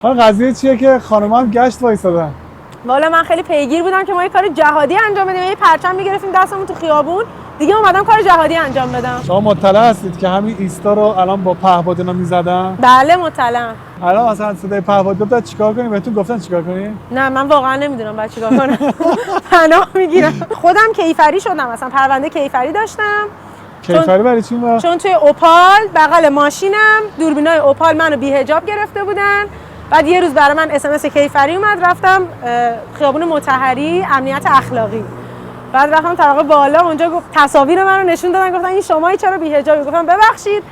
حالا قضیه چیه که خانم‌ها گشت وایسادن؟ والا من خیلی پیگیر بودم که ما یه کار جهادی انجام بدیم، یه پرچم می‌گرفتیم دستمون تو خیابون، دیگه اومدم کار جهادی انجام بدم. شما مطلع هستید که همین ایستا رو الان با پهپاد اینا می‌زدن؟ بله مطلعم. الان مثلا صدای پهپاد داد چیکار کنیم؟ بهتون گفتن چیکار کنیم؟ نه من واقعا نمیدونم بعد چیکار کنم. پناه میگیرم. خودم کیفری شدم، مثلا پرونده کیفری داشتم. کیفری برای چی بود؟ چون توی اوپال بغل ماشینم دوربینای اوپال منو بی‌حجاب گرفته بودن. بعد یه روز برای من SMS کیفری اومد، رفتم خیابون مطهری امنیت اخلاقی. بعد رفتم طبقه بالا، اونجا گفت تصاویر منو نشون دادن، گفتن این شمایی چرا بی‌حجابی؟ گفتم ببخشید.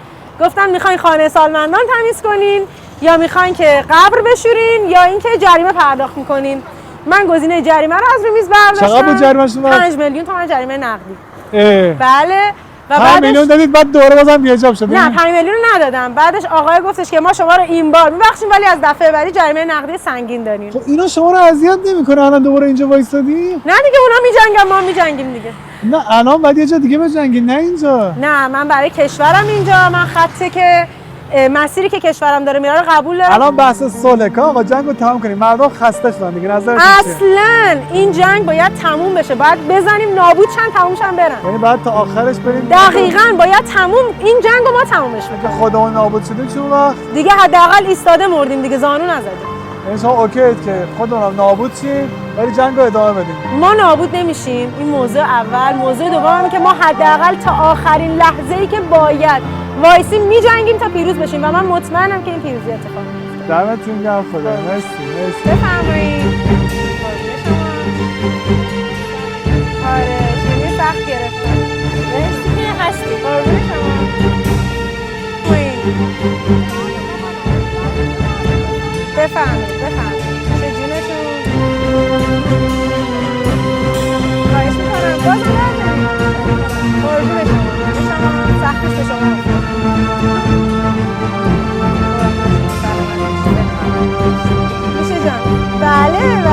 گفتن میخواین خانه سالمندان تمیز کنین یا میخواین که قبر بشورین یا اینکه جریمه پرداخت میکنین. من گزینه جریمه رو از رو میز برداشتم. چقدر بود جریمه‌ش؟ 5 میلیون تومان جریمه نقدی. بله. و 5 میلیون دادید بعد دوباره بازم بی‌حجاب شد؟ نه 5 میلیون ندادم. بعدش آقای گفتش که ما شما رو این بار میبخشیم ولی از دفعه بعدی جریمه نقدی سنگین داریم. خب اینا شما رو اذیت نمیکنه الان دوباره اینجا وایسادی؟ نه دیگه اونا میجنگن ما میجنگیم دیگه. نه الان بعد یه جا دیگه بجنگین، نه اینجا. نه من برای کشورم اینجا، من خطی که مسیری که کشورم داره میره رو قبول دارم. الان بحث صلح که آقا جنگو تمام کنیم، مردم خسته شدن دیگه، نظرتون چیه؟ اصلا این جنگ باید تموم بشه، باید بزنیم نابود شن تموم شن برن. یعنی بعد تا آخرش بریم؟ دقیقاً باید تموم این جنگو ما تمومش که میکنیم. خودمون نابود شدیم چه وقت؟ دیگه حداقل ایستاده مردیم دیگه، زانو نزدیم. یعنی شما اوکیید که خودمون نابود شیم ولی جنگو ادامه بدیم؟ ما نابود نمیشیم، این موضوع اول. موضوع دوم اینه که ما حداقل تا آخرین لحظه‌ای که باید وایسیم میجنگیم تا پیروز بشیم و من مطمئنم که این پیروزی اتفاق میفته. دمتون گرم خدا. مرسی. بفرمایید. آره شیمی سخت گرفتم. مرسی که هستی. قربون شما. بفرمایید. چجونتون؟ خواهش میکنم. بازم برداریم. قربون شما. سختش به شما. میشه جان. بله